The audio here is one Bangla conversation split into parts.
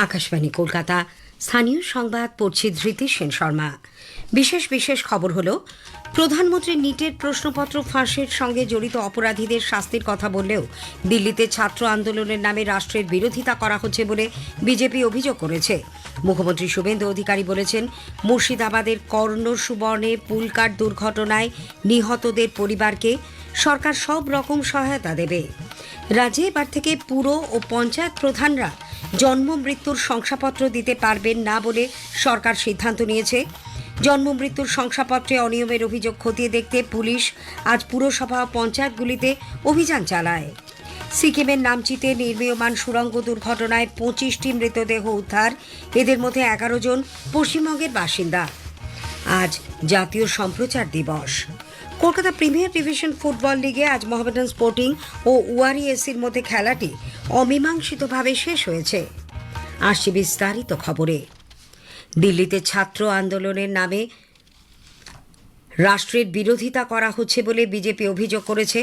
আকাশবাণী কলকাতা। স্থানীয় সংবাদ পড়ছি ধৃতি সেন শর্মা। বিশেষ খবর হলো, প্রধানমন্ত্রী নিটের প্রশ্নপত্র ফাঁসের সঙ্গে জড়িত অপরাধীদের শাস্তির কথা বললেও দিল্লিতে ছাত্র আন্দোলনের নামে রাষ্ট্রের বিরোধিতা করা হচ্ছে বলে বিজেপি অভিযোগ করেছে। মুখ্যমন্ত্রী শুভেন্দু অধিকারী বলেছেন, মুর্শিদাবাদের কর্ণ সুবর্ণে পুলকাট দুর্ঘটনায় নিহতদের পরিবারকে সরকার সব রকম সহায়তা দেবে। রাজ্যে এবার থেকে পুর ও পঞ্চায়েত প্রধানরা জন্ম মৃত্যুর শংসাপত্র দিতে পারবেন না বলে সরকার সিদ্ধান্ত নিয়েছে। জন্ম মৃত্যুর শংসাপত্রে অনিয়মের অভিযোগ খতিয়ে দেখতে পুলিশ আজ পুরসভা ও পঞ্চায়েতগুলিতে অভিযান চালায়। সিকিমের নামচিতে নির্মীয়মান সুড়ঙ্গ দুর্ঘটনায় 25টি মৃতদেহ উদ্ধার, এদের মধ্যে 11 জন পশ্চিমবঙ্গের বাসিন্দা। আজ জাতীয় সম্প্রচার দিবস। কলকাতা প্রিমিয়ার ডিভিশন ফুটবল লিগে আজ মোহামেডান স্পোর্টিং ও ওয়ারি এসির মধ্যে খেলাটি অমীমাংসিতভাবে শেষ হয়েছে। আসছে বিস্তারিত খবরে। দিল্লিতে ছাত্র আন্দোলনের নামে রাষ্ট্রের বিরোধিতা করা হচ্ছে বলে বিজেপি অভিযোগ করেছে।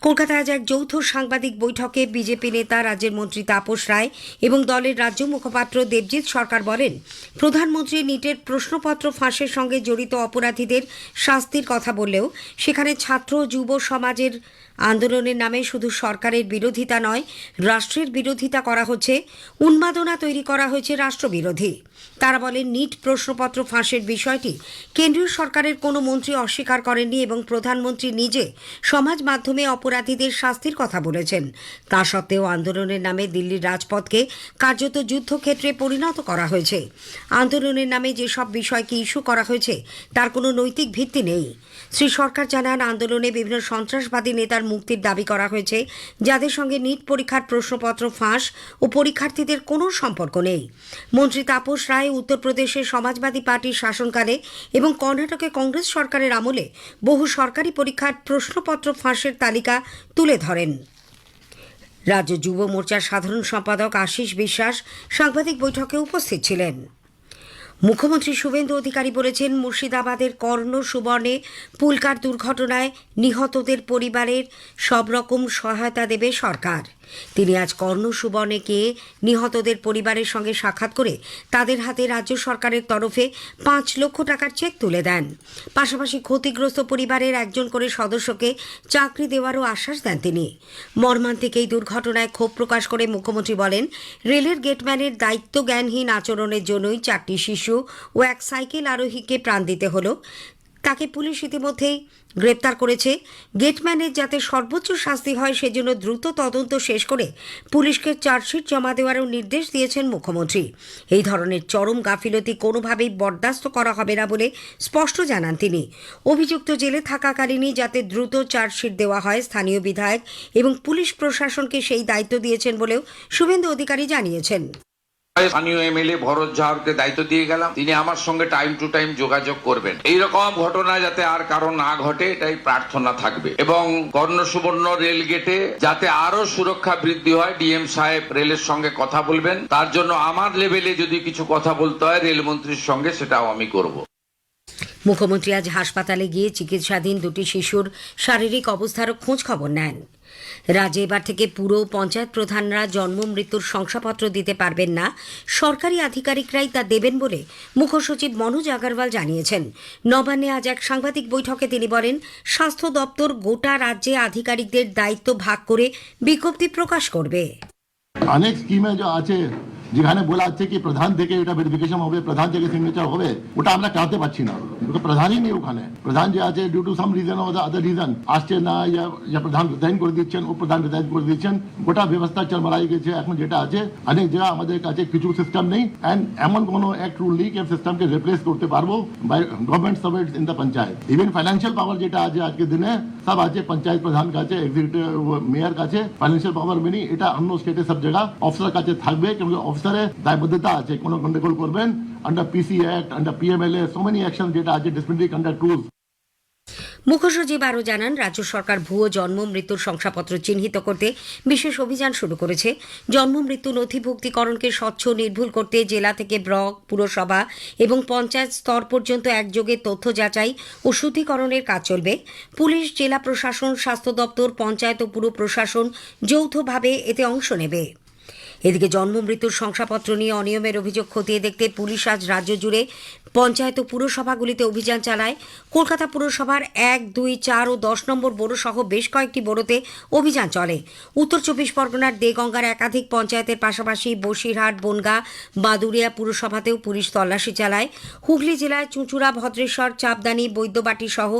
কলকাতায় আজ এক যৌথ সাংবাদিক বৈঠকে বিজেপি নেতা রাজ্যের মন্ত্রী তাপস রায় এবং দলের রাজ্য মুখপাত্র দেবজিৎ সরকার বলেন, প্রধানমন্ত্রী নিটের প্রশ্নপত্র ফাঁসের সঙ্গে জড়িত অপরাধীদের শাস্তির কথা বললেও সেখানে ছাত্র যুব সমাজের আন্দোলনের নামে শুধু সরকারের বিরোধিতা নয়, রাষ্ট্রের বিরোধিতা করা হচ্ছে, উন্মাদনা তৈরি করা হয়েছে রাষ্ট্রবিরোধী। তারা বলেন, নিট প্রশ্নপত্র ফাঁসের বিষয়টি কেন্দ্রীয় সরকারের কোনো মন্ত্রী অস্বীকার করেননি এবং প্রধানমন্ত্রী নিজে সমাজ মাধ্যমে অপরাধীদের শাস্তির কথা বলেছেন। তা সত্ত্বেও আন্দোলনের নামে দিল্লির রাজপথকে কার্যত যুদ্ধক্ষেত্রে পরিণত করা হয়েছে। আন্দোলনের নামে যেসব বিষয়কে ইস্যু করা হয়েছে তার কোনো নৈতিক ভিত্তি নেই। শ্রী সরকার জানান, আন্দোলনে বিভিন্ন সন্ত্রাসবাদী নেতার মুক্তির দাবি করা হয়েছে, যাদের সঙ্গে নিট পরীক্ষার প্রশ্নপত্র ফাঁস ও পরীক্ষার্থীদের কোনো সম্পর্ক নেই। মন্ত্রী তাপস রায় উত্তরপ্রদেশের সমাজবাদী পার্টির শাসনকালে এবং কর্ণাটকে কংগ্রেস সরকারের আমলে বহু সরকারি পরীক্ষার প্রশ্নপত্র ফাঁসের তালিকা তুলে ধরেন। রাজ্য যুব মোর্চার সাধারণ সম্পাদক আশিস বিশ্বাস সাংবাদিক বৈঠকে উপস্থিত ছিলেন। মুখ্যমন্ত্রী শুভেন্দু অধিকারী বলেছেন, মুর্শিদাবাদের কর্ণ সুবর্ণে পুলকাট দুর্ঘটনায় নিহতদের পরিবারের সব রকম সহায়তা দেবে সরকার। তিনি আজ কর্ণ সুবর্ণে গিয়ে নিহতদের পরিবারের সঙ্গে সাক্ষাৎ করে তাদের হাতে রাজ্য সরকারের তরফে 5 লক্ষ টাকার চেক তুলে দেন। পাশাপাশি ক্ষতিগ্রস্ত পরিবারের একজন করে সদস্যকে চাকরি দেওয়ারও আশ্বাস দেন তিনি। মর্মান্তিক এই দুর্ঘটনায় ক্ষোভ প্রকাশ করে মুখ্যমন্ত্রী বলেন, রেলের গেটম্যানের দায়িত্বজ্ঞানহীন আচরণের জন্যই 4টি শিশু ও এক সাইকেল আরোহীকে প্রাণ দিতে হলো। তাকে পুলিশ ইতিমধ্যেই গ্রেপ্তার করেছে। গেটম্যানের যাতে সর্বোচ্চ শাস্তি হয় সেজন্য দ্রুত তদন্ত শেষ করে পুলিশকে চার্জশিট জমা দেওয়ারও নির্দেশ দিয়েছেন মুখ্যমন্ত্রী। এই ধরনের চরম গাফিলতি কোনোভাবেই বরদাস্ত করা হবে না বলে স্পষ্ট জানান তিনি। অভিযুক্ত জেলে থাকাকালীনই যাতে দ্রুত চার্জশিট দেওয়া হয়, স্থানীয় বিধায়ক এবং পুলিশ প্রশাসনকে সেই দায়িত্ব দিয়েছেন বলেও শুভেন্দু অধিকারী জানিয়েছেন। স্থানীয় এমএলএ ভরত ঝাড়কে দায়িত্ব দিয়ে গেলাম, তিনি আমার সঙ্গে টাইম টু টাইম যোগাযোগ করবেন। এইরকম ঘটনা যাতে আর কারণ না ঘটে এটাই প্রার্থনা থাকবে। এবং কর্ণ সুবর্ণ রেল গেটে যাতে আরো সুরক্ষা বৃদ্ধি হয়, ডিএম সাহেব রেলের সঙ্গে কথা বলবেন। তার জন্য আমার লেভেলে যদি কিছু কথা বলতে হয় রেলমন্ত্রীর সঙ্গে, সেটাও আমি করব। মুখ্যমন্ত্রী আজ হাসপাতালে গিয়ে চিকিৎসাধীন 2টি শিশুর শারীরিক অবস্থারও খোঁজ খবর নেন। রাজ্যে এবার থেকে পুর পঞ্চায়েত প্রধানরা জন্ম মৃত্যুর শংসাপত্র দিতে পারবেন না, সরকারি আধিকারিকরাই তা দেবেন বলে মুখ্য সচিব মনোজ আগরওয়াল জানিয়েছেন। নবান্নে আজ এক সাংবাদিক বৈঠকে তিনি বলেন, স্বাস্থ্য দপ্তর গোটা রাজ্যে আধিকারিকদের দায়িত্ব ভাগ করে বিজ্ঞপ্তি প্রকাশ করবে। অনেক স্কিমে যা আছে যেখানে বলা আছে কি প্রধান থেকে এটা ভেরিফিকেশন হবে, প্রধান থেকে সিগনেচার হবে, ওটা আমরা করাতে পারছি না। প্রধানই নেই ওখানে। প্রধান যে আছে due to some reason or other reason আসছে না, ইয়া প্রধান রিজাইন করে দিচ্ছেন, উপপ্রধান রিজাইন করে দিচ্ছেন, গোটা ব্যবস্থা চলমাই গেছে। এখন যেটা আছে অনেক জায়গা আমাদের কাছে কিছু সিস্টেম নেই, এন্ড এমন কোনো অ্যাক্ট রুল নেই সিস্টেমকে রিপ্লেস করতে পারবো by government servants in the panchayat. Even financial power যেটা আছে আজকের দিনে সব আছে পঞ্চায়েত প্রধান কাছে, এক্সিকিউটিভ মেয়র কাছে। ফাইন্যান্সিয়াল পাওয়ার মেনি এটা অন্য স্টেটে সব জায়গা অফিসার কাছে থাকবে, কিন্তু অফিসারের দায়বদ্ধতা আছে কোনো গন্ডগোল করবেন under PC act, under PMLA, so many action যেটা আছে ডিসিপ্লিনারি কন্ডাক্ট রুলস। মুখ্য সচিব আরও জানান, রাজ্য সরকার ভুয়ো জন্ম মৃত্যুর শংসাপত্র চিহ্নিত করতে বিশেষ অভিযান শুরু করেছে। জন্ম মৃত্যু নথিভুক্তিকরণকে স্বচ্ছ নির্ভুল করতে জেলা থেকে ব্লক, পুরসভা এবং পঞ্চায়েত স্তর পর্যন্ত একযোগে তথ্য যাচাই ও শুদ্ধিকরণের কাজ চলবে। পুলিশ, জেলা প্রশাসন, স্বাস্থ্য দপ্তর, পঞ্চায়েত ও পুর প্রশাসন যৌথভাবে এতে অংশ নেবে। এদিকে জন্ম মৃত্যুর শংসাপত্র নিয়ে অনিয়মের অভিযোগ খতিয়ে দেখতে পুলিশ আজ রাজ্য জুড়ে পঞ্চায়েত ও পুরসভাগুলিতে অভিযান চালায়। কলকাতা পুরসভার 1, 2, 4 ও 10 নম্বর বোরো সহ বেশ কয়েকটি বোরোতে অভিযান চলে। উত্তর 24 পরগনার দেগঙ্গার একাধিক পঞ্চায়েতের পাশাপাশি বসিরহাট, বনগাঁ, বাদুড়িয়া পুরসভাতেও পুলিশ তল্লাশি চালায়। হুগলি জেলায় চুঁচুড়া, ভদ্রেশ্বর, চাপদানি, বৈদ্যবাটি সহ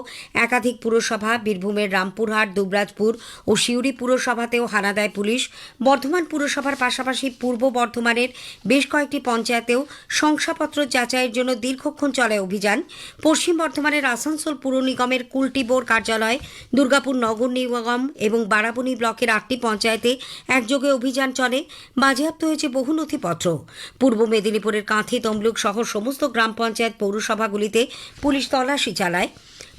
একাধিক পুরসভা, বীরভূমের রামপুরহাট, দুবরাজপুর ও সিউড়ি পুরসভাতেও হানা দেয় পুলিশ। বর্ধমান পুরসভার পাশাপাশি পূর্ব বর্ধমানের বেশ কয়েকটি পঞ্চায়েতেও শংসাপত্র যাচাইয়ের জন্য দীর্ঘক্ষণ চলে অভিযান। পশ্চিম বর্ধমানের আসানসোল পুর নিগমের কুলটিবোর কার্যালয়, দুর্গাপুর নগর নিগম এবং বারাবণী ব্লকের 8টি পঞ্চায়েতে একযোগে অভিযান চলে। বাজেয়াপ্ত হয়েছে বহু নথিপত্র। পূর্ব মেদিনীপুরের কাঁথি, তমলুক সহ সমস্ত গ্রাম পঞ্চায়েত পৌরসভাগুলিতে পুলিশ তল্লাশি চালায়।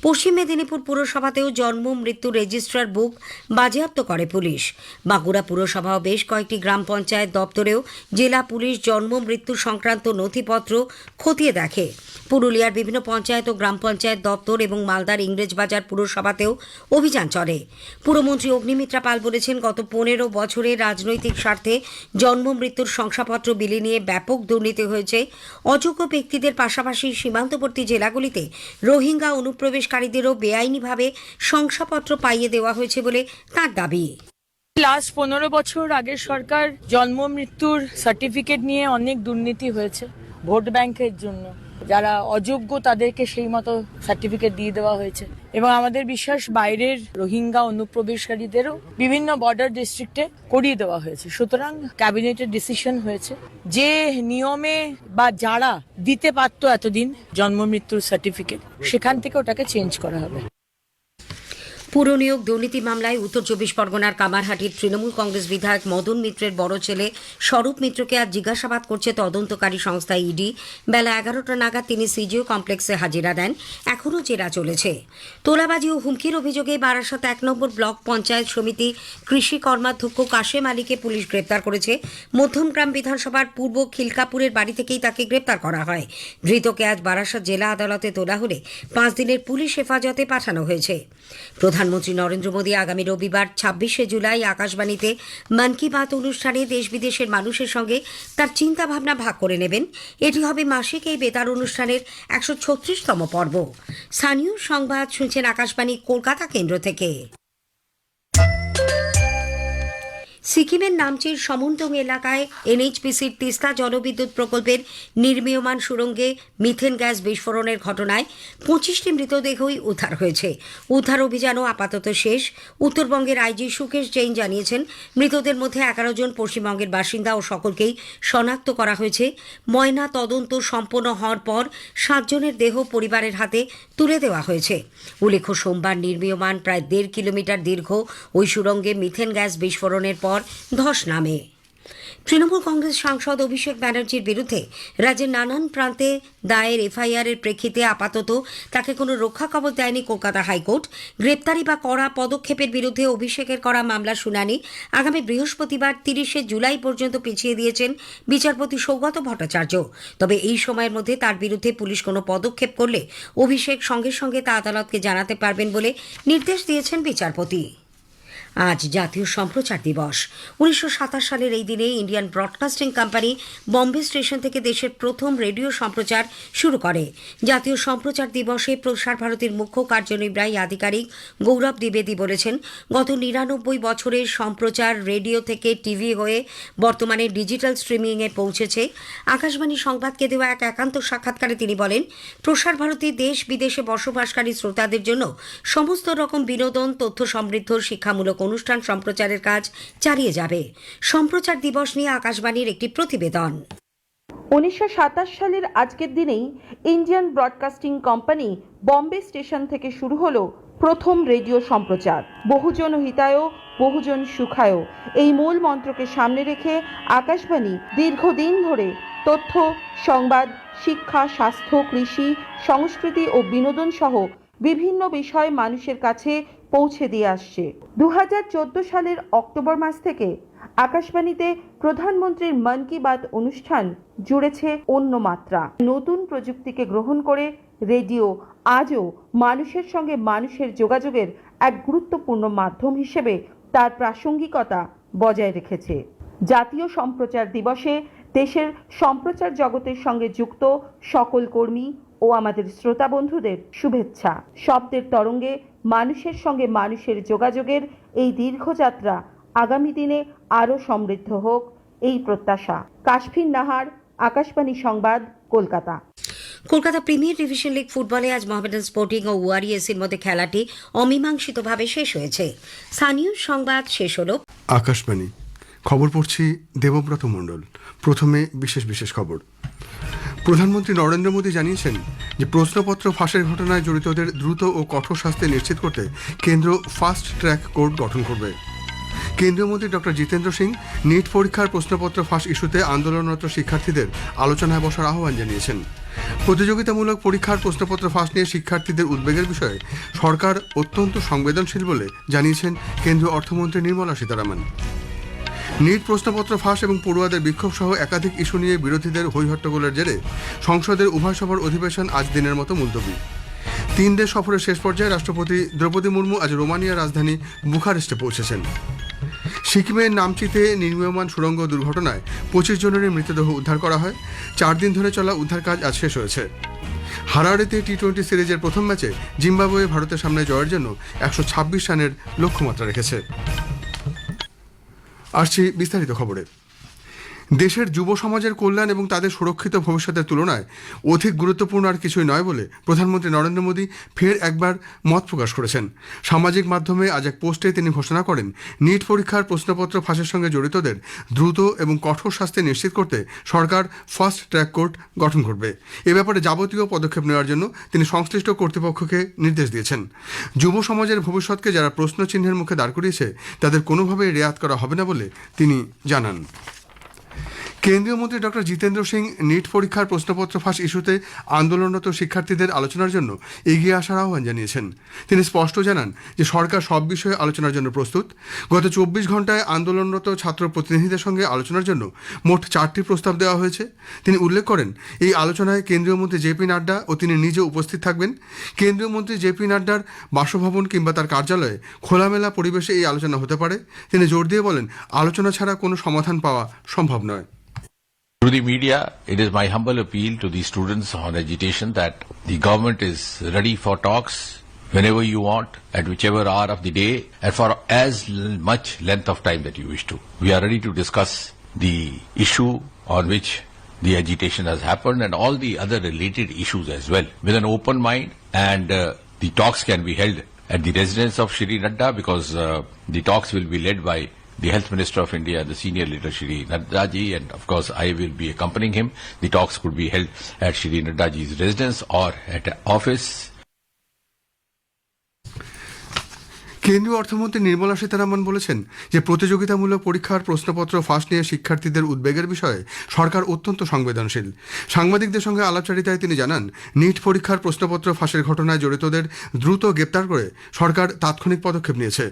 পশ্চিম মেদিনীপুর পুরসভাতেও জন্ম মৃত্যু রেজিস্ট্রার বুক বাজেয়াপ্ত করে পুলিশ। বাঁকুড়া পুরসভাও বেশ কয়েকটি গ্রাম পঞ্চায়েত দপ্তরেও জেলা পুলিশ জন্ম মৃত্যু সংক্রান্ত নথিপত্র খতিয়ে দেখে। পুরুলিয়ার বিভিন্ন পঞ্চায়েত ও গ্রাম পঞ্চায়েত দপ্তর এবং মালদার ইংরেজবাজার পুরসভাতেও অভিযান চলে। পুরমন্ত্রী অগ্নিমিত্রা পাল বলেছেন, গত 15 বছরে রাজনৈতিক স্বার্থে জন্ম মৃত্যুর শংসাপত্র বিলি নিয়ে ব্যাপক দুর্নীতি হয়েছে। অযোগ্য ব্যক্তিদের পাশাপাশি সীমান্তবর্তী জেলাগুলিতে রোহিঙ্গা অনুপ্রবেশকারীদেরও বেআইনিভাবে শংসাপত্র পাইয়ে দেওয়া হয়েছে বলে তাঁর দাবি। লাস্ট 15 বছর আগের সরকার জন্ম মৃত্যুর সার্টিফিকেট নিয়ে অনেক দুর্নীতি হয়েছে। ভোট ব্যাংকের জন্য যারা অযোগ্য তাদেরকে সেই মতো সার্টিফিকেট দিয়ে দেওয়া হয়েছে এবং আমাদের বিশ্বাস বাইরের রোহিঙ্গা অনুপ্রবেশকারীদেরও বিভিন্ন বর্ডার ডিস্ট্রিক্টে করিয়ে দেওয়া হয়েছে। সুতরাং ক্যাবিনেটের ডিসিশন হয়েছে যে নিয়মে বা যারা দিতে পারতো এতদিন জন্ম মৃত্যুর সার্টিফিকেট, সেখান থেকে ওটাকে চেঞ্জ করা হবে। পুর নিয়োগ দুর্নীতি মামলায় উত্তর 24 পরগনার কামারহাটির তৃণমূল কংগ্রেস বিধায়ক মদন মিত্রের বড় ছেলে স্বরূপ মিত্রকে আজ জিজ্ঞাসাবাদ করছে তদন্তকারী সংস্থা ইডি। বেলা 11টা নাগাদ তিনি সিজিও কমপ্লেক্সে হাজিরা দেন। এখনও জেরা চলেছে। তোলাবাজি ও হুমকির অভিযোগে বারাসাত 1 নম্বর ব্লক পঞ্চায়েত সমিতি কৃষি কর্মাধ্যক্ষ কাশেম আলীকে পুলিশ গ্রেপ্তার করেছে। মধ্যমগ্রাম বিধানসভার পূর্ব খিলকাপুরের বাড়ি থেকেই তাকে গ্রেপ্তার করা হয়। ধৃতকে আজ বারাসাত জেলা আদালতে তোলা হলে 5 দিনের পুলিশ হেফাজতে পাঠানো হয়েছে। প্রধানমন্ত্রী নরেন্দ্র মোদী আগামী রবিবার 26শে জুলাই আকাশবাণীতে মন কি বাত অনুষ্ঠানে দেশ বিদেশের মানুষের সঙ্গে তার চিন্তা ভাবনা ভাগ করে নেবেন। এটি হবে মাসিক এই বেতার অনুষ্ঠানের 136তম পর্ব। স্থানীয় সংবাদ শুনছেন আকাশবাণী কলকাতা কেন্দ্র থেকে। সিকিমের নামচির সমুন্টং এলাকায় এনএইচপিসির তিস্তা জলবিদ্যুৎ প্রকল্পের নির্মীয়মান সুড়ঙ্গে মিথেন গ্যাস বিস্ফোরণের ঘটনায় 25টি মৃতদেহই উদ্ধার হয়েছে। উদ্ধার অভিযানও আপাতত শেষ। উত্তরবঙ্গের আইজি সুকেশ জৈন জানিয়েছেন, মৃতদের মধ্যে 11 জন পশ্চিমবঙ্গের বাসিন্দা ও সকলকেই শনাক্ত করা হয়েছে। ময়না তদন্ত সম্পন্ন হওয়ার পর 7 জনের দেহ পরিবারের হাতে তুলে দেওয়া হয়েছে। উল্লেখ্য, সোমবার নির্মীয়মান প্রায় 1.5 কিলোমিটার দীর্ঘ ওই সুড়ঙ্গে মিথেন গ্যাস বিস্ফোরণের পর ধস নামে। তৃণমূল কংগ্রেস সাংসদ অভিষেক ব্যানার্জির বিরুদ্ধে রাজ্যের নানান প্রান্তে দায়ের এফআইআর এর প্রেক্ষিতে আপাতত তাকে কোনো রক্ষা কবচ দেয়নি কলকাতা হাইকোর্ট। গ্রেপ্তারি বা কড়া পদক্ষেপের বিরুদ্ধে অভিষেকের করা মামলার শুনানি আগামী বৃহস্পতিবার 30শে জুলাই পর্যন্ত পিছিয়ে দিয়েছেন বিচারপতি সৌগত ভট্টাচার্য। তবে এই সময়ের মধ্যে তার বিরুদ্ধে পুলিশ কোনো পদক্ষেপ করলে অভিষেক সঙ্গে সঙ্গে তা আদালতকে জানাতে পারবেন বলে নির্দেশ দিয়েছেন বিচারপতি। আজ জাতীয় সম্প্রচার দিবস। 1927 সালের এই দিনে Indian broadcasting company Bombay station থেকে দেশের প্রথম রেডিও সম্প্রচার শুরু করে। জাতীয় সম্প্রচার দিবসে প্রসার ভারতীর মুখ্য কার্যনির্বাহী আধিকারিক গৌরব দ্বিবেদী বলেছেন, গত 99 বছরের সম্প্রচার রেডিও থেকে টিভি হয়ে বর্তমানে ডিজিটাল স্ট্রিমিংয়ে পৌঁছেছে। আকাশবাণী সংবাদকে দেওয়া এক একান্ত সাক্ষাৎকারে তিনি বলেন, প্রসার ভারতী দেশ বিদেশে বসবাসকারী শ্রোতাদের জন্য সমস্ত রকম বিনোদন, তথ্য সমৃদ্ধ, শিক্ষামূলক অনুষ্ঠান সম্প্রচারের কাজ চালিয়ে যাবে। সম্প্রচার দিবস নিয়ে আকাশবাণীর একটি প্রতিবেদন। 1927 সালের আজকের দিনেই Indian broadcasting company Bombay station থেকে শুরু হলো প্রথম রেডিও সম্প্রচার। বহুজন হিতায় বহুজন সুখায়, এই মূল মন্ত্রকে সামনে রেখে আকাশবাণী দীর্ঘদিন ধরে তথ্য, সংবাদ, শিক্ষা, স্বাস্থ্য, কৃষি, সংস্কৃতি ও বিনোদন সহ বিভিন্ন বিষয় মানুষের কাছে পৌঁছে দিয়ে আসছে। 2014 সালের অক্টোবর মাস থেকে আকাশবাণীতে প্রধানমন্ত্রীর মন কি বাত অনুষ্ঠান জুড়েছে অন্য মাত্রা। নতুন প্রযুক্তিকে গ্রহণ করে রেডিও আজও মানুষের সঙ্গে মানুষের যোগাযোগের এক গুরুত্বপূর্ণ মাধ্যম হিসেবে তার প্রাসঙ্গিকতা বজায় রেখেছে। জাতীয় সম্প্রচার দিবসে দেশের সম্প্রচার জগতের সঙ্গে যুক্ত সকল কর্মী ও আমাদের শ্রোতা বন্ধুদের শুভেচ্ছা। শব্দের তরঙ্গে মানুষের সঙ্গে মানুষের যোগাযোগের এই দীর্ঘযাত্রা আগামী দিনে আরও সমৃদ্ধ হোক, এই প্রত্যাশা। কাশফিন নাহার, আকাশবাণী সংবাদ, Kolkata. Kolkata premier division league ফুটবলে আজ মোহামেডান স্পোর্টিং ও ওয়ারিয়র্সের মধ্যে খেলাটি অমীমাংসিতভাবে শেষ হয়েছে। স্থানীয় সংবাদ শেষ হলো। আকাশবাণী খবর পড়ছি দেবব্রত মণ্ডল। প্রথমে বিশেষ খবর। প্রধানমন্ত্রী নরেন্দ্র মোদী জানিয়েছেন যে প্রশ্নপত্র ফাঁসের ঘটনায় জড়িতদের দ্রুত ও কঠোর শাস্তি নিশ্চিত করতে কেন্দ্র ফাস্ট ট্র্যাক কোর্ট গঠন করবে। কেন্দ্রীয় মন্ত্রী ডক্টর জিতেন্দ্র সিং নিট পরীক্ষার প্রশ্নপত্র ফাঁস ইস্যুতে আন্দোলনরত শিক্ষার্থীদের আলোচনায় বসার আহ্বান জানিয়েছেন। প্রতিযোগিতামূলক পরীক্ষার প্রশ্নপত্র ফাঁস নিয়ে শিক্ষার্থীদের উদ্বেগের বিষয়ে সরকার অত্যন্ত সংবেদনশীল বলে জানিয়েছেন কেন্দ্রীয় অর্থমন্ত্রী নির্মলা সীতারামন। নিট প্রশ্নপত্র ফাঁস এবং পড়ুয়াদের বিক্ষোভ সহ একাধিক ইস্যু নিয়ে বিরোধীদের হৈহট্টগোলের জেরে সংসদের উভয় সভার অধিবেশন আজ দিনের মতো মুলতবি। 3 দেশ সফরের শেষ পর্যায়ে রাষ্ট্রপতি দ্রৌপদী মুর্মু আজ রোমানিয়ার রাজধানী বুখারেস্টে পৌঁছেছেন। সিকিমের নামচিতে নির্মীয়মান সুড়ঙ্গ দুর্ঘটনায় 25 জনেরই মৃতদেহ উদ্ধার করা হয়। 4 দিন ধরে চলা উদ্ধার কাজ আজ শেষ হয়েছে। হারারেতে টি-20 সিরিজের প্রথম ম্যাচে জিম্বাবুয়ে ভারতের সামনে জয়ের জন্য 126 রানের লক্ষ্যমাত্রা রেখেছে। আসছি বিস্তারিত খবরে। দেশের যুব সমাজের কল্যাণ এবং তাদের সুরক্ষিত ভবিষ্যতের তুলনায় অধিক গুরুত্বপূর্ণ আর কিছুই নয় বলে প্রধানমন্ত্রী নরেন্দ্র মোদী ফের একবার মত প্রকাশ করেছেন। সামাজিক মাধ্যমে আজ এক পোস্টে তিনি ঘোষণা করেন, নিট পরীক্ষার প্রশ্নপত্র ফাঁসের সঙ্গে জড়িতদের দ্রুত এবং কঠোর শাস্তি নিশ্চিত করতে সরকার ফাস্ট ট্র্যাক কোর্ট গঠন করবে। এ ব্যাপারে যাবতীয় পদক্ষেপ নেওয়ার জন্য তিনি সংশ্লিষ্ট কর্তৃপক্ষকে নির্দেশ দিয়েছেন। যুব সমাজের ভবিষ্যৎকে যারা প্রশ্নচিহ্নের মুখে দাঁড় করিয়েছে তাদের কোনোভাবেই রেয়াত করা হবে না বলে তিনি জানান। কেন্দ্রীয় মন্ত্রী ডক্টর জিতেন্দ্র সিং নিট পরীক্ষার প্রশ্নপত্র ফাঁস ইস্যুতে আন্দোলনরত শিক্ষার্থীদের আলোচনার জন্য এগিয়ে আসার আহ্বান জানিয়েছেন। তিনি স্পষ্ট জানান যে সরকার সব বিষয়ে আলোচনার জন্য প্রস্তুত। গত 24 ঘন্টায় আন্দোলনরত ছাত্র প্রতিনিধিদের সঙ্গে আলোচনার জন্য মোট 4টি প্রস্তাব দেওয়া হয়েছে। তিনি উল্লেখ করেন, এই আলোচনায় কেন্দ্রীয় মন্ত্রী জেপি নাড্ডা ও তিনি নিজে উপস্থিত থাকবেন। কেন্দ্রীয় মন্ত্রী জেপি নাড্ডার বাসভবন কিংবা তার কার্যালয়ে খোলামেলা পরিবেশে এই আলোচনা হতে পারে। তিনি জোর দিয়ে বলেন, আলোচনা ছাড়া কোনো সমাধান পাওয়া সম্ভব নয়। Through the media, it is my humble appeal to the students on agitation that the government is ready for talks whenever you want, at whichever hour of the day, and for as much length of time that you wish to. We are ready to discuss the issue on which the agitation has happened and all the other related issues as well, with an open mind, and the talks can be held at the residence of Shri Nadda because the talks will be led by the Health Minister of India, the senior leader Shri Nadda ji, and of course I will be accompanying him. The talks could be held at Shri Nadda ji's residence or at an office. কেন্দ্রীয় অর্থমন্ত্রী নির্মলা সীতারামন বলেছেন যে প্রতিযোগিতামূলক পরীক্ষার প্রশ্নপত্র ফাঁস নিয়ে শিক্ষার্থীদের উদ্বেগের বিষয়ে সরকার অত্যন্ত সংবেদনশীল। সাংবাদিকদের সঙ্গে আলাপচারিতায় তিনি জানান, নিট পরীক্ষার প্রশ্নপত্র ফাঁসের ঘটনায় জড়িতদের দ্রুত গ্রেপ্তার করে সরকার তাৎক্ষণিক পদক্ষেপ নিয়েছে।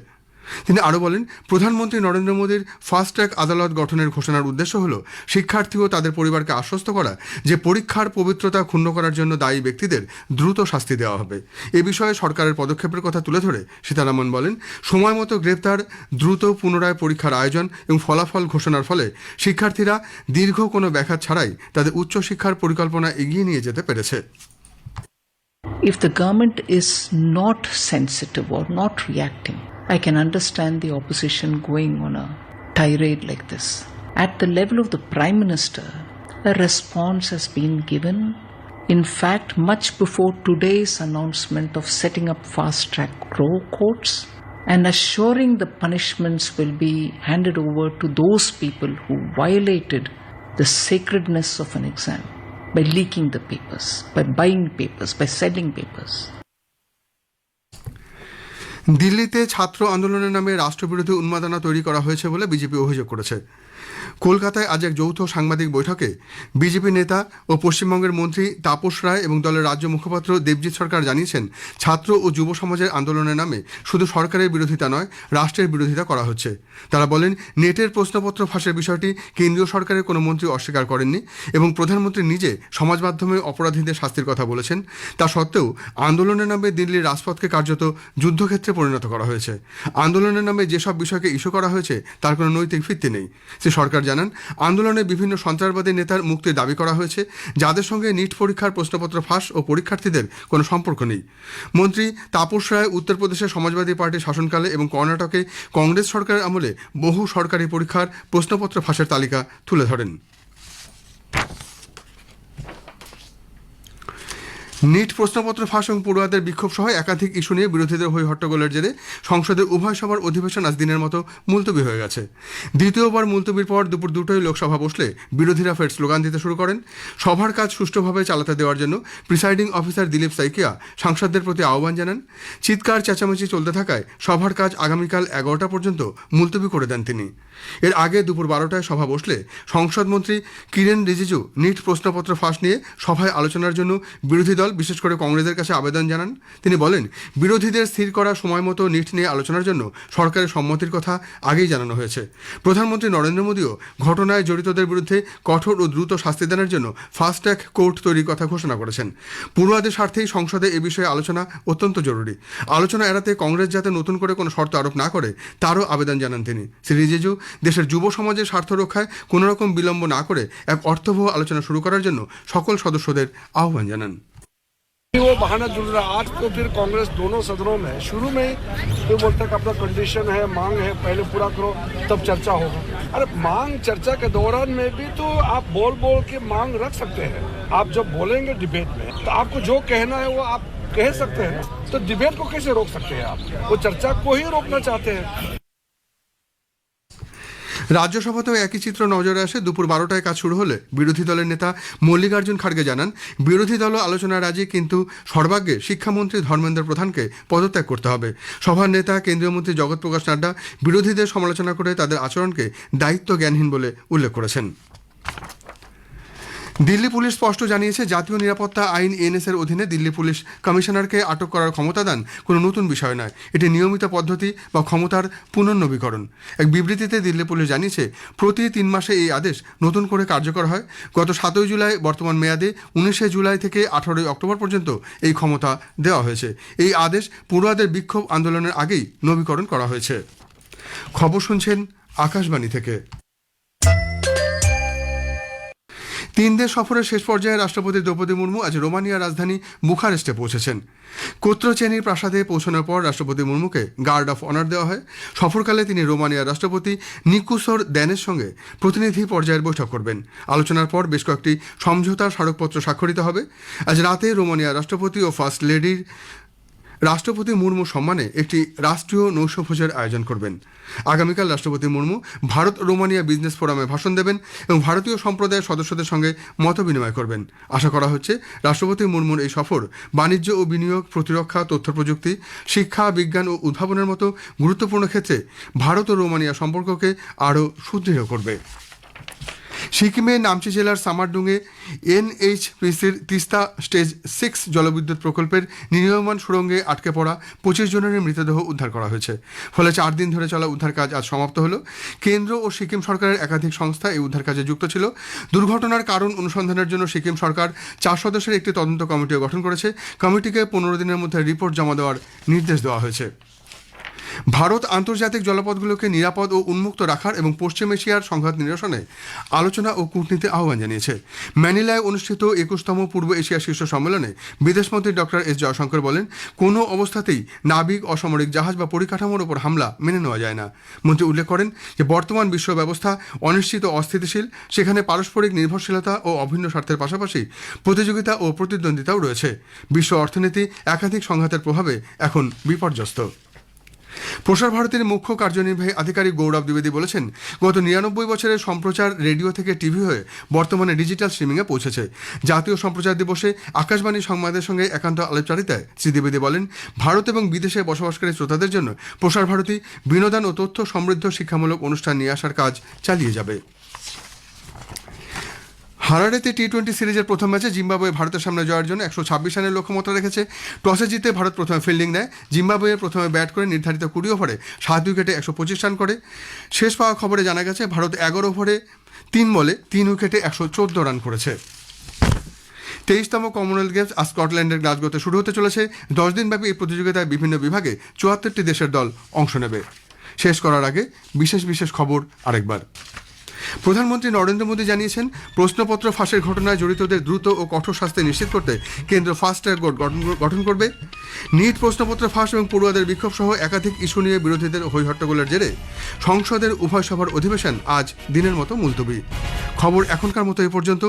তিনি আরও বলেন, প্রধানমন্ত্রী নরেন্দ্র মোদীর ফাস্ট ট্র্যাক আদালত গঠনের ঘোষণার উদ্দেশ্য হল শিক্ষার্থী ও তাদের পরিবারকে আশ্বস্ত করা যে পরীক্ষার পবিত্রতা ক্ষুণ্ণ করার জন্য দায়ী ব্যক্তিদের দ্রুত শাস্তি দেওয়া হবে। এ বিষয়ে সরকারের পদক্ষেপের কথা তুলে ধরে সীতারামন বলেন, সময় মতো গ্রেপ্তার, দ্রুত পুনরায় পরীক্ষার আয়োজন এবং ফলাফল ঘোষণার ফলে শিক্ষার্থীরা দীর্ঘ কোনো ব্যাঘাত ছাড়াই তাদের উচ্চশিক্ষার পরিকল্পনা এগিয়ে নিয়ে যেতে পেরেছে। If the government is not sensitive or not reacting, I can understand the opposition going on a tirade like this. At the level of the Prime Minister, a response has been given. In fact, much before today's announcement of setting up fast-track courts and assuring the punishments will be handed over to those people who violated the sacredness of an exam by leaking the papers, by buying papers, by selling papers. দিল্লিতে ছাত্র আন্দোলনের নামে রাষ্ট্রবিরোধী উন্মাদনা তৈরি করা হয়েছে বলে বিজেপি অভিযোগ করেছে। কলকাতায় আজ এক যৌথ সাংবাদিক বৈঠকে বিজেপি নেতা ও পশ্চিমবঙ্গের মন্ত্রী তাপস রায় এবং দলের রাজ্য মুখপাত্র দেবজিৎ সরকার জানিয়েছেন, ছাত্র ও যুব সমাজের আন্দোলনের নামে শুধু সরকারের বিরোধিতা নয়, রাষ্ট্রের বিরোধিতা করা হচ্ছে। তারা বলেন, নেটের প্রশ্নপত্র ফাঁসের বিষয়টি কেন্দ্রীয় সরকারের কোনো মন্ত্রী অস্বীকার করেননি এবং প্রধানমন্ত্রী নিজে সমাজ মাধ্যমে অপরাধীদের শাস্তির কথা বলেছেন। তা সত্ত্বেও আন্দোলনের নামে দিল্লির রাজপথকে কার্যত যুদ্ধক্ষেত্রে পরিণত করা হয়েছে। আন্দোলনের নামে যেসব বিষয়কে ইস্যু করা হয়েছে তার কোনো নৈতিক ভিত্তি নেই। শ্রী সরকার জানান, আন্দোলনে বিভিন্ন সন্ত্রাসবাদী নেতার মুক্তির দাবি করা হয়েছে, যাদের সঙ্গে নিট পরীক্ষার প্রশ্নপত্র ফাঁস ও পরীক্ষার্থীদের কোনো সম্পর্ক নেই। মন্ত্রী তাপস রায় উত্তরপ্রদেশে সমাজবাদী পার্টির শাসনকালে এবং কর্ণাটকে কংগ্রেস সরকারের আমলে বহু সরকারি পরীক্ষার প্রশ্নপত্র ফাঁসের তালিকা তুলে ধরেন। নিট প্রশ্নপত্র ফাঁস এবং পড়ুয়াদের বিক্ষোভ সহ একাধিক ইস্যু নিয়ে বিরোধীদের হই হট্টগোলের জেরে সংসদের উভয় সভার অধিবেশন আজ দিনের মতো মুলতবি হয়ে গেছে। দ্বিতীয়বার মুলতবির পর দুপুর 2টায় লোকসভা বসলে বিরোধীরা ফের স্লোগান দিতে শুরু করেন। সভার কাজ সুষ্ঠুভাবে চালাতে দেওয়ার জন্য প্রিসাইডিং অফিসার দিলীপ সাইকিয়া সাংসদদের প্রতি আহ্বান জানান। চিৎকার চেঁচামেচি চলতে থাকায় সভার কাজ আগামীকাল 11টা পর্যন্ত মুলতবি করে দেন তিনি। এর আগে দুপুর 12টায় সভা বসলে সংসদমন্ত্রী কিরেন রিজিজু নিট প্রশ্নপত্র ফাঁস নিয়ে সভায় আলোচনার জন্য বিরোধী দল বিশেষ করে কংগ্রেসের কাছে আবেদন জানান। তিনি বলেন, বিরোধীদের স্থির করা সময় মতো নিট নিয়ে আলোচনার জন্য সরকারের সম্মতির কথা আগেই জানানো হয়েছে। প্রধানমন্ত্রী নরেন্দ্র মোদীও ঘটনায় জড়িতদের বিরুদ্ধে কঠোর ও দ্রুত শাস্তি দানের জন্য ফাস্ট ট্র্যাক কোর্ট তৈরির কথা ঘোষণা করেছেন। পড়ুয়াদের স্বার্থেই সংসদে এ বিষয়ে আলোচনা অত্যন্ত জরুরি। আলোচনা এড়াতে কংগ্রেস যাতে নতুন করে কোনো শর্ত আরোপ না করে তারও আবেদন জানান তিনি। শ্রী রিজিজু দেশের যুব সমাজের স্বার্থ রক্ষায় কোনো রকম বিলম্ব না করে এক অর্থবহ আলোচনা শুরু করার জন্য সকল সদস্যদের আহ্বান জানান। वो बहाना जुड़ रहा आज तो फिर कांग्रेस दोनों सदनों में शुरू में तो बोलता है अपना कंडीशन है, मांग है, पहले पूरा करो तब चर्चा होगा। अरे मांग चर्चा के दौरान में भी तो आप बोल बोल के मांग रख सकते हैं। आप जब बोलेंगे डिबेट में तो आपको जो कहना है वो आप कह सकते हैं, तो डिबेट को कैसे रोक सकते हैं आप? वो चर्चा को ही रोकना चाहते हैं। রাজ্যসভাতেও একই চিত্র নজরে আসে। দুপুর 12টায় কাজ শুরু হলে বিরোধী দলের নেতা মল্লিকার্জুন খাড়গে জানান, বিরোধী দলও আলোচনায় রাজি, কিন্তু সর্বাগ্যে শিক্ষামন্ত্রী ধর্মেন্দ্র প্রধানকে পদত্যাগ করতে হবে। সভার নেতা কেন্দ্রীয় মন্ত্রী জগৎ প্রকাশ নাড্ডা বিরোধীদের সমালোচনা করে তাদের আচরণকে দায়িত্ব জ্ঞানহীন বলে উল্লেখ করেছেন। দিল্লি পুলিশ স্পষ্ট জানিয়েছে, জাতীয় নিরাপত্তা আইন এনএস এর অধীনে দিল্লি পুলিশ কমিশনারকে আটক করার ক্ষমতা দান কোনো নতুন বিষয় নয়। এটি নিয়মিত পদ্ধতি বা ক্ষমতার পুনর্নবীকরণ। এক বিবৃতিতে দিল্লি পুলিশ জানিয়েছে, প্রতি 3 মাসে এই আদেশ নতুন করে কার্যকর হয়। গত 7 জুলাই বর্তমান মেয়াদে 19 জুলাই থেকে 18 অক্টোবর পর্যন্ত এই ক্ষমতা দেওয়া হয়েছে। এই আদেশ পড়ুয়াদের বিক্ষোভ আন্দোলনের আগেই নবীকরণ করা হয়েছে। খবর শুনছেন আকাশবাণী থেকে। 3 দেশ সফরের শেষ পর্যায়ে রাষ্ট্রপতি দ্রৌপদী মুর্মু আজ রোমানিয়ার রাজধানী বুখারেস্টে পৌঁছেছেন। কোত্রোচেনির প্রাসাদে পৌঁছানোর পর রাষ্ট্রপতি মুর্মুকে গার্ড অফ অনার দেওয়া হয়। সফরকালে তিনি রোমানিয়ার রাষ্ট্রপতি নিকুসর দ্যানের সঙ্গে প্রতিনিধি পর্যায়ের বৈঠক করবেন। আলোচনার পর বেশ কয়েকটি সমঝোতা স্মারকপত্র স্বাক্ষরিত হবে। আজ রাতে রোমানিয়ার রাষ্ট্রপতি ও ফার্স্ট লেডির রাষ্ট্রপতি মুর্মু সম্মানে একটি রাষ্ট্রীয় নৈশভোজের আয়োজন করবেন। আগামীকাল রাষ্ট্রপতি মুর্মু ভারত রোমানিয়া বিজনেস ফোরামে ভাষণ দেবেন এবং ভারতীয় সম্প্রদায়ের সদস্যদের সঙ্গে মত বিনিময় করবেন। আশা করা হচ্ছে রাষ্ট্রপতি মুর্মুর এই সফর বাণিজ্য ও বিনিয়োগ, প্রতিরক্ষা, তথ্য প্রযুক্তি, শিক্ষা, বিজ্ঞান ও উদ্ভাবনের মতো গুরুত্বপূর্ণ ক্ষেত্রে ভারত ও রোমানিয়া সম্পর্ককে আরও সুদৃঢ় করবে। সিকিমের নামচি জেলার সামারডুংয়ে এনএইচপিসির তিস্তা স্টেজ 6 জলবিদ্যুৎ প্রকল্পের নির্মাণ সুড়ঙ্গে আটকে পড়া 25 জনের মৃতদেহ উদ্ধার করা হয়েছে। ফলে 4 দিন ধরে চলা উদ্ধার কাজ আজ সমাপ্ত হলো। কেন্দ্র ও সিকিম সরকারের একাধিক সংস্থা এই উদ্ধার কাজে যুক্ত ছিল। দুর্ঘটনার কারণ অনুসন্ধানের জন্য সিকিম সরকার 4 সদস্যের একটি তদন্ত কমিটিও গঠন করেছে। কমিটিকে 15 দিনের মধ্যে রিপোর্ট জমা দেওয়ার নির্দেশ দেওয়া হয়েছে। ভারত আন্তর্জাতিক জলপথগুলোকে নিরাপদ ও উন্মুক্ত রাখার এবং পশ্চিম এশিয়ার সংঘাত নিরসনে আলোচনা ও কূটনীতি আহ্বান জানিয়েছে। ম্যানিলায় অনুষ্ঠিত 21তম পূর্ব এশিয়া শীর্ষ সম্মেলনে বিদেশমন্ত্রী ডক্টর এস জয়শঙ্কর বলেন, কোনো অবস্থাতেই নাবিক, অসামরিক জাহাজ বা পরিকাঠামোর ওপর হামলা মেনে নেওয়া যায় না। মন্ত্রী উল্লেখ করেন যে বর্তমান বিশ্ব ব্যবস্থা অনিশ্চিত ও অস্থিতিশীল। সেখানে পারস্পরিক নির্ভরশীলতা ও অভিন্ন স্বার্থের পাশাপাশি প্রতিযোগিতা ও প্রতিদ্বন্দ্বিতাও রয়েছে। বিশ্ব অর্থনীতি একাধিক সংঘাতের প্রভাবে এখন বিপর্যস্ত। প্রসার ভারতীর মুখ্য কার্যনির্বাহী আধিকারিক গৌরব দ্বিবেদী বলেছেন, গত 99 বছরের সম্প্রচার রেডিও থেকে টিভি হয়ে বর্তমানে ডিজিটাল স্ট্রিমিংয়ে পৌঁছেছে। জাতীয় সম্প্রচার দিবসে আকাশবাণী সংবাদের সঙ্গে একান্ত আলোচনায় শ্রী দ্বিবেদী বলেন, ভারত এবং বিদেশে বসবাসকারী শ্রোতাদের জন্য প্রসার ভারতী বিনোদন ও তথ্য সমৃদ্ধ শিক্ষামূলক অনুষ্ঠান নিয়ে আসার কাজ চালিয়ে যাবে। হারারেতে টি-20 সিরিজের প্রথম ম্যাচে জিম্বাবুয়ে ভারতের সামনে জয়ের জন্য 126 রানের লক্ষ্যমাত্রা রেখেছে। টসে জিতে ভারত প্রথমে ফিল্ডিং নেয়। জিম্বাবুয়ে প্রথমে ব্যাট করে নির্ধারিত 20 ওভারে 7 উইকেটে 125 রান করে। শেষ পাওয়া খবরে জানা গেছে ভারত 11 ওভারে 3 বলে 3 উইকেটে 114 রান করেছে। 23তম কমনওয়েলথ গেমস আজ স্কটল্যান্ডের গ্লাসগোতে শুরু হতে চলেছে। 10 দিনব্যাপী এই প্রতিযোগিতায় বিভিন্ন বিভাগে 74টি দেশের দল অংশ নেবে। শেষ করার আগে বিশেষ খবর আরেকবার। প্রধানমন্ত্রী নরেন্দ্র মোদী জানিয়েছেন, প্রশ্নপত্র ফাঁসের ঘটনায় জড়িতদের দ্রুত ও কঠোর শাস্তি নিশ্চিত করতে কেন্দ্র ফাস্ট ট্র্যাক কোর্ট গঠন করবে। নিট প্রশ্নপত্র ফাঁস এবং পড়ুয়াদের বিক্ষোভ সহ একাধিক ইস্যু নিয়ে বিরোধীদের হইহট্টগোলের জেরে সংসদের উভয় সভার অধিবেশন আজ দিনের মতো মুলতবি। খবর এখনকার মতো এ পর্যন্ত।